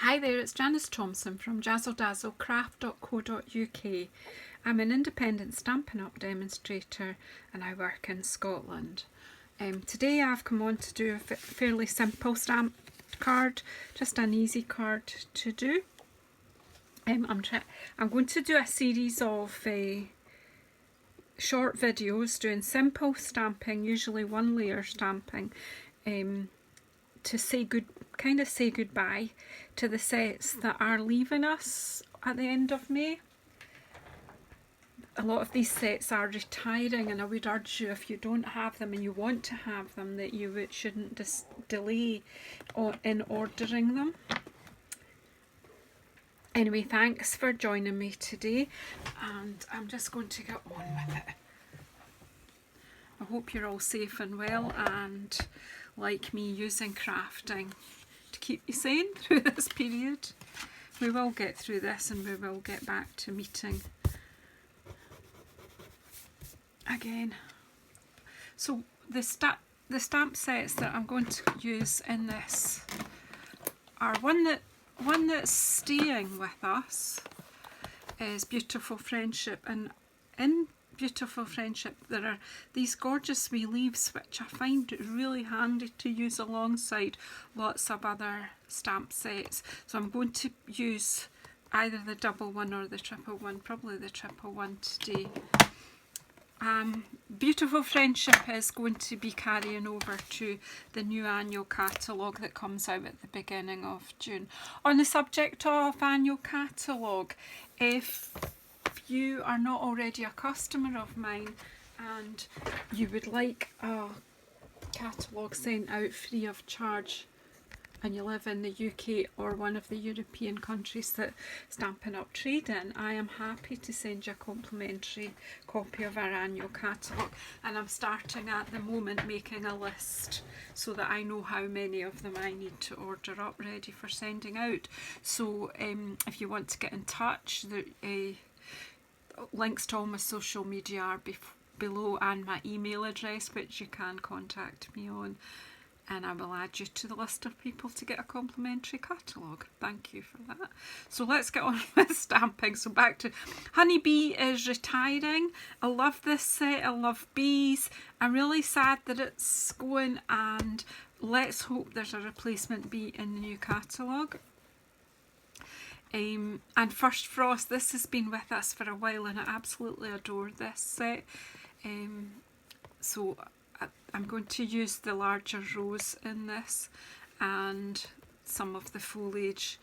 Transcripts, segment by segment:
Hi there, it's Janice Thompson from jazzledazzlecraft.co.uk. I'm an independent Stampin' Up! Demonstrator and I work in Scotland. Today I've come on to do a fairly simple stamp card, just an easy card to do. I'm going to do a series of short videos doing simple stamping, usually one layer stamping, to say goodbye to the sets that are leaving us at the end of May. A lot of these sets are retiring, and I would urge you, if you don't have them and you want to have them, that you shouldn't delay in ordering them. Anyway, thanks for joining me today, and I'm just going to get on with it. I hope you're all safe and well, and like me, using crafting to keep you sane through this period. We will get through this and we will get back to meeting again. So the stamp sets that I'm going to use in this are one that's staying with us is Beautiful Friendship, and in Beautiful Friendship there are these gorgeous wee leaves which I find really handy to use alongside lots of other stamp sets. So I'm going to use either the double one or the triple one, probably the triple one today. Beautiful Friendship is going to be carrying over to the new annual catalogue that comes out at the beginning of June. On the subject of annual catalogue, if you are not already a customer of mine and you would like a catalogue sent out free of charge, and you live in the UK or one of the European countries that Stampin' Up! Trade in, I am happy to send you a complimentary copy of our annual catalogue. And I'm starting at the moment making a list so that I know how many of them I need to order up ready for sending out. So if you want to get in touch, the links to all my social media are below, and my email address, which you can contact me on, and I will add you to the list of people to get a complimentary catalogue. Thank you for that. So let's get on with stamping. So back to Honeybee is retiring. I love this set. I love bees. I'm really sad that it's going, and let's hope there's a replacement bee in the new catalogue. And First Frost, this has been with us for a while and I absolutely adore this set. So I'm going to use the larger rose in this and some of the foliage,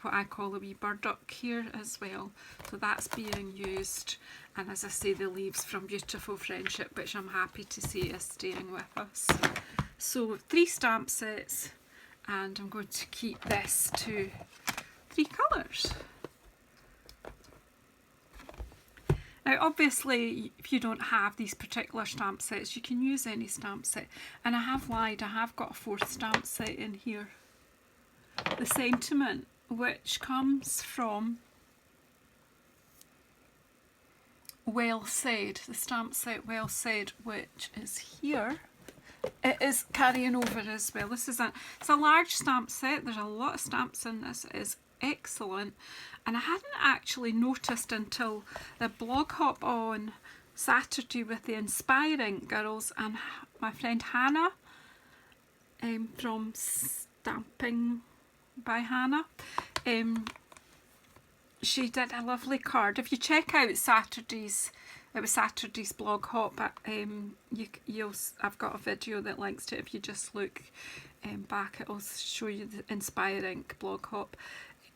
what I call a wee burdock here as well. So that's being used, and as I say, the leaves from Beautiful Friendship, which I'm happy to see is staying with us. So 3 stamp sets, and I'm going to keep this to 3 colours. Now obviously if you don't have these particular stamp sets, you can use any stamp set, and I have lied, I have got a 4th stamp set in here, the Sentiment, which comes from Well Said, the stamp set Well Said, which is here. It is carrying over as well. It's a large stamp set, there's a lot of stamps in this. It is excellent, and I hadn't actually noticed until the blog hop on Saturday with the Inspiring Girls and my friend Hannah from Stamping by Hannah. She did a lovely card. If you check out Saturday's blog hop, I've got a video that links to it. If you just look back, it'll show you the Inspiring blog hop.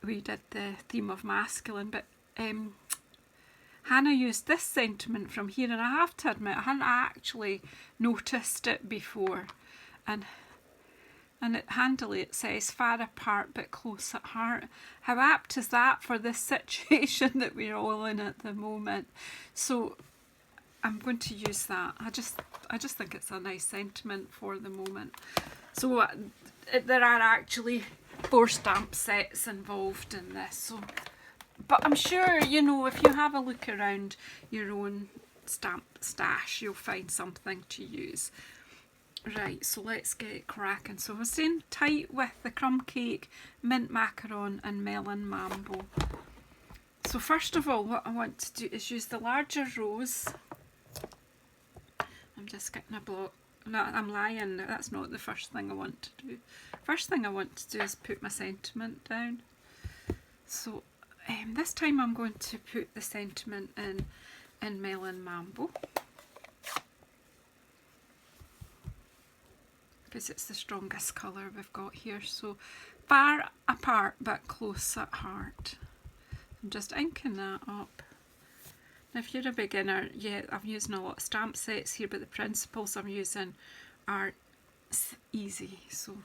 We did the theme of masculine, but Hannah used this sentiment from here, and I have to admit I hadn't actually noticed it before, and handily it says far apart but close at heart. How apt is that for this situation that we're all in at the moment? So I'm going to use that. I just think it's a nice sentiment for the moment. So there are actually 4 stamp sets involved in this. So, but I'm sure, you know, if you have a look around your own stamp stash, you'll find something to use. Right, so let's get cracking. So we're staying tight with the crumb cake, mint macaron and melon mambo. So first of all, what I want to do is use the larger rose. I'm just getting a block. No, I'm lying. That's not the first thing I want to do. First thing I want to do is put my sentiment down. So this time I'm going to put the sentiment in melon mambo, because it's the strongest colour we've got here. So far apart but close at heart. I'm just inking that up. Now if you're a beginner, yeah, I'm using a lot of stamp sets here, but the principles I'm using are easy. So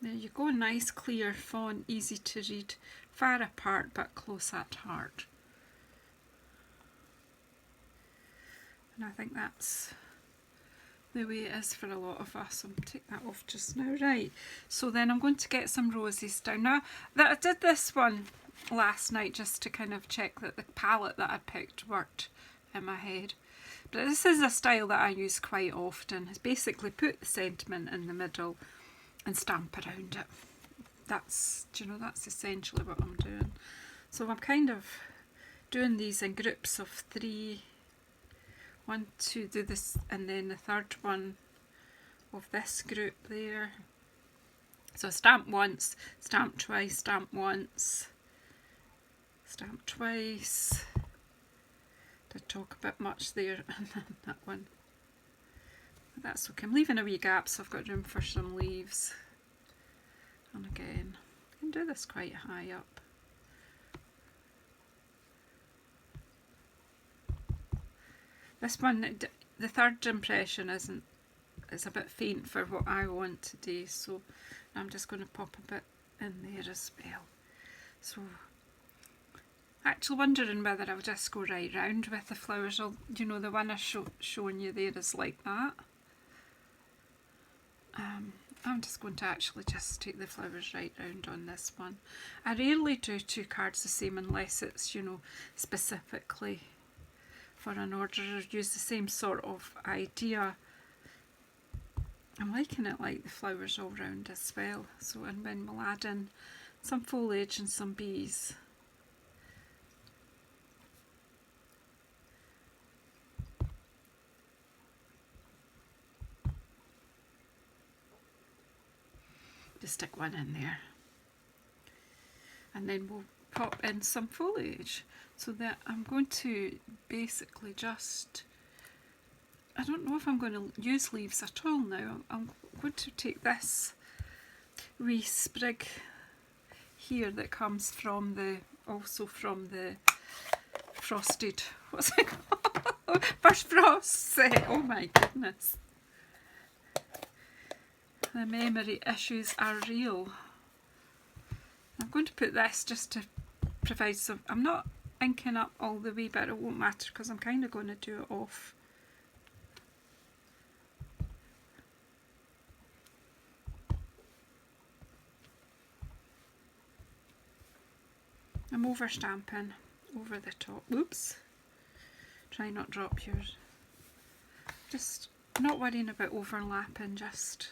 there you go, nice clear font, easy to read, far apart but close at heart. And I think that's the way it is for a lot of us. I'll take that off just now. Right, so then I'm going to get some roses down. Now, that I did this one last night just to kind of check that the palette that I picked worked in my head. But this is a style that I use quite often. It's basically put the sentiment in the middle and stamp around it. That's, do you know, that's essentially what I'm doing. So I'm kind of doing these in groups of 3. 1, 2, do this, and then the third one of this group there. So stamp once, stamp twice, stamp once, stamp twice. Did talk a bit much there, and then that one. But that's okay. I'm leaving a wee gap so I've got room for some leaves. And again, I can do this quite high up. This one, the third impression is a bit faint for what I want to do, so I'm just going to pop a bit in there as well. So, actually wondering whether I'll just go right round with the flowers. You know, the one I've shown you there is like that. I'm just going to actually just take the flowers right round on this one. I rarely do 2 cards the same unless it's, you know, specifically for an order, or use the same sort of idea. I'm liking it like the flowers all round as well. So, and then we'll add in some foliage and some bees. Just stick one in there. And then we'll pop in some foliage. So that I'm going to basically just, I don't know if I'm going to use leaves at all now. I'm going to take this wee sprig here that comes from the, also from the frosted, what's it called? First Frost set. Oh my goodness. The memory issues are real. I'm going to put this just to provide some, I'm not inking up all the way, but it won't matter because I'm kind of going to do it off. I'm over stamping over the top. Oops. Try not drop yours. Just not worrying about overlapping, just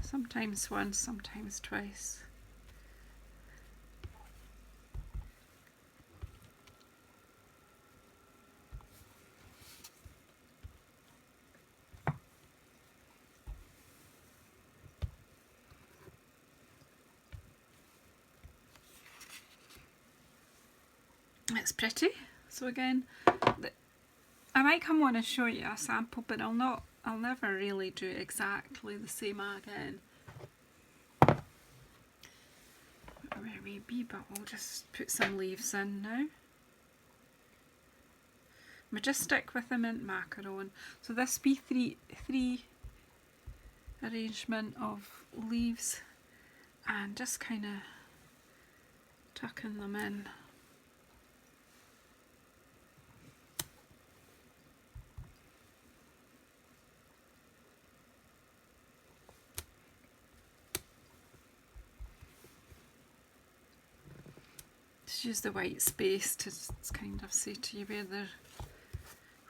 sometimes once, sometimes twice. It's pretty. So again, I might come on and show you a sample, but I'll never really do exactly the same again. Where may be, but we'll just put some leaves in now. Majestic with the mint macaron. So this be three arrangement of leaves, and just kind of tucking them in. Just use the white space to kind of say to you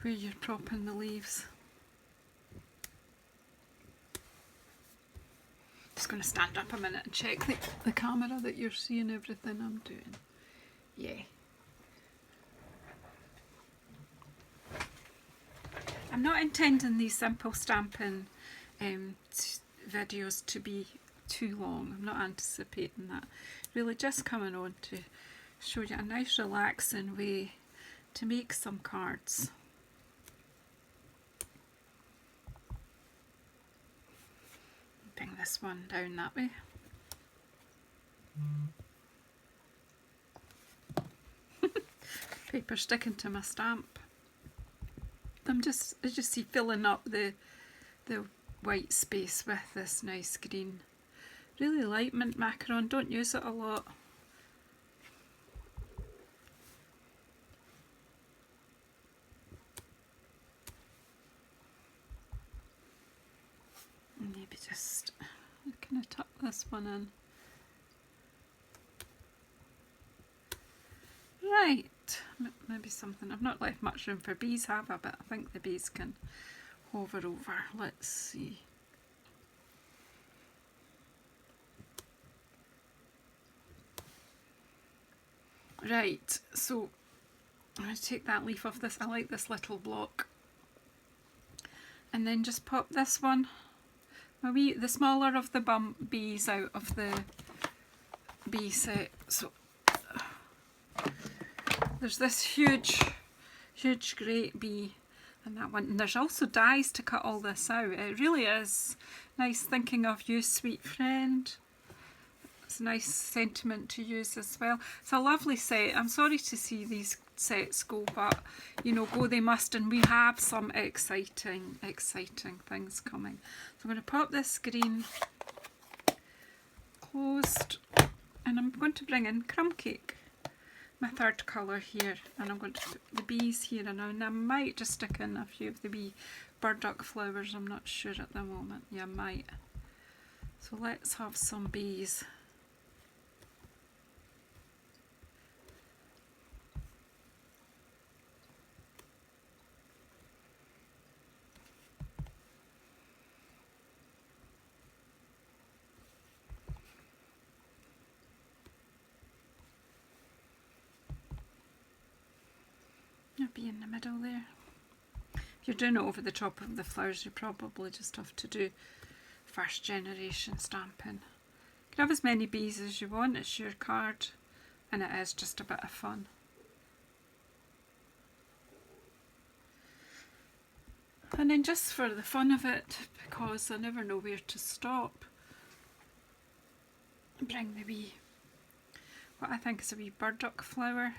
where you're propping the leaves. Just going to stand up a minute and check the camera that you're seeing everything I'm doing. Yeah. I'm not intending these simple stamping videos to be too long. I'm not anticipating that. Really just coming on to show you a nice relaxing way to make some cards. Bring this one down that way. Paper sticking to my stamp. I'm just, as you see, filling up the white space with this nice green. Really like mint macaron, don't use it a lot. Maybe just kind of tuck this one in. Right, maybe something. I've not left much room for bees, have I? But I think the bees can hover over. Let's see. Right, so I'm going to take that leaf off this. I like this little block. And then just pop this one, the smaller of the bees out of the bee set. So there's this huge great bee and that one. And there's also dies to cut all this out. It really is nice thinking of you, sweet friend. It's a nice sentiment to use as well. It's a lovely set. I'm sorry to see these sets go, but you know, go they must, and we have some exciting things coming. So I'm going to pop this green closed, and I'm going to bring in Crumb Cake, my third colour here, and I'm going to put the bees here, and I might just stick in a few of the wee burdock flowers. I'm not sure at the moment. Yeah, I might. So let's have some bees. Be in the middle there. If you're doing it over the top of the flowers, you probably just have to do first generation stamping. You can have as many bees as you want, it's your card, and it is just a bit of fun. And then just for the fun of it, because I never know where to stop, bring the wee, what I think is a wee burdock flower.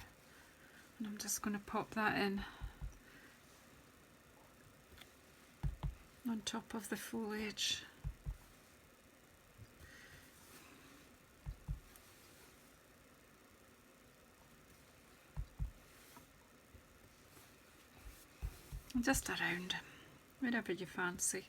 And I'm just going to pop that in on top of the foliage. And just around, wherever you fancy.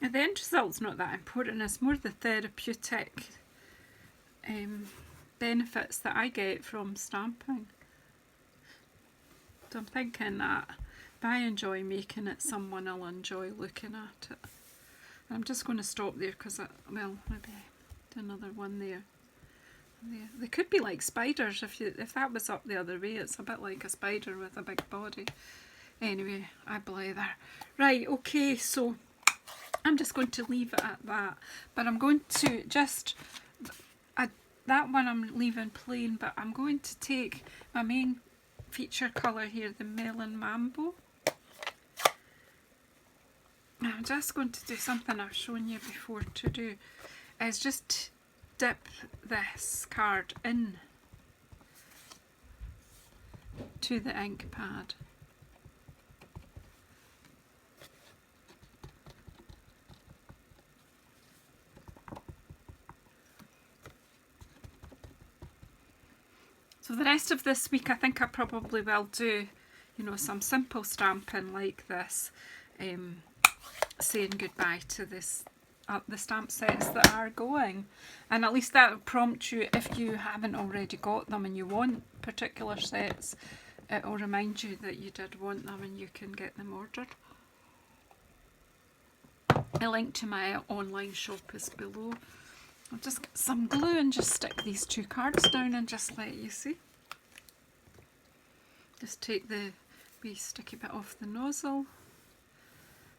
The end result's not that important, it's more the therapeutic benefits that I get from stamping. So I'm thinking that if I enjoy making it, someone will enjoy looking at it. And I'm just going to stop there because, well, maybe do another one there. There. They could be like spiders if that was up the other way. It's a bit like a spider with a big body. Anyway, I blather. Right, okay, so I'm just going to leave it at that, but I'm going to just, that one I'm leaving plain, but I'm going to take my main feature colour here, the Melon Mambo. I'm just going to do something I've shown you before to do, is just dip this card in to the ink pad. So the rest of this week I think I probably will do, you know, some simple stamping like this, saying goodbye to this the stamp sets that are going, and at least that will prompt you, if you haven't already got them and you want particular sets, it will remind you that you did want them and you can get them ordered. A link to my online shop is below. I'll just get some glue and just stick these 2 cards down and just let you see. Just take the wee sticky bit off the nozzle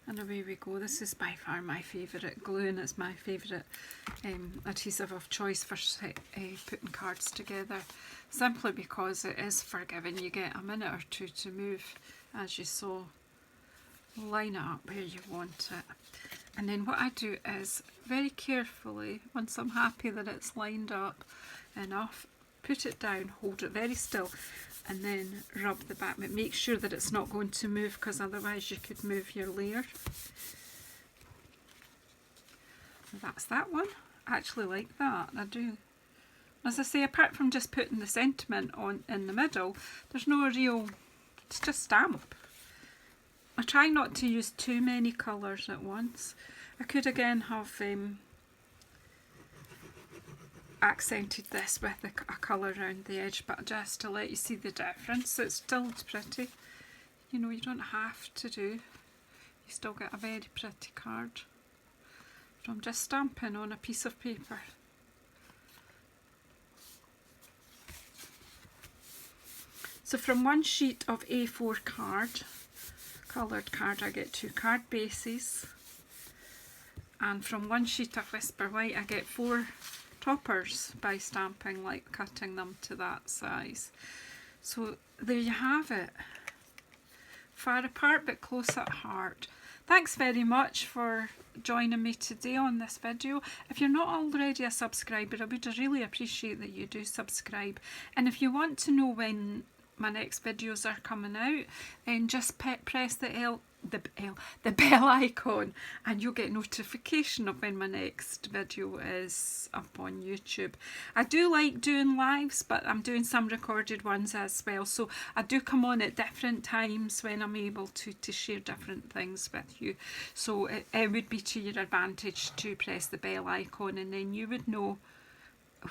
and away we go. This is by far my favourite glue, and it's my favourite adhesive of choice for putting cards together, simply because it is forgiving. You get a minute or 2 to move, as you saw. Line it up where you want it. And then what I do is very carefully, once I'm happy that it's lined up enough, put it down, hold it very still, and then rub the back. But make sure that it's not going to move, because otherwise you could move your layer. That's that one. I actually like that. I do. As I say, apart from just putting the sentiment on in the middle, there's no real, it's just stamp. I try not to use too many colours at once. I could again have accented this with a colour around the edge, but just to let you see the difference. It's still pretty. You know, you don't have to do. You still get a very pretty card from just stamping on a piece of paper. So from one sheet of A4 card, coloured card, I get 2 card bases, and from one sheet of Whisper White I get 4 toppers by stamping, like cutting them to that size. So there you have it, far apart but close at heart. Thanks very much for joining me today on this video. If you're not already a subscriber, I would really appreciate that you do subscribe, and if you want to know when my next videos are coming out, then just press the bell icon and you'll get notification of when my next video is up on YouTube. I do like doing lives, but I'm doing some recorded ones as well, so I do come on at different times when I'm able to share different things with you. So it would be to your advantage to press the bell icon, and then you would know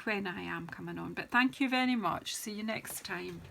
when I am coming on. But thank you very much. See you next time.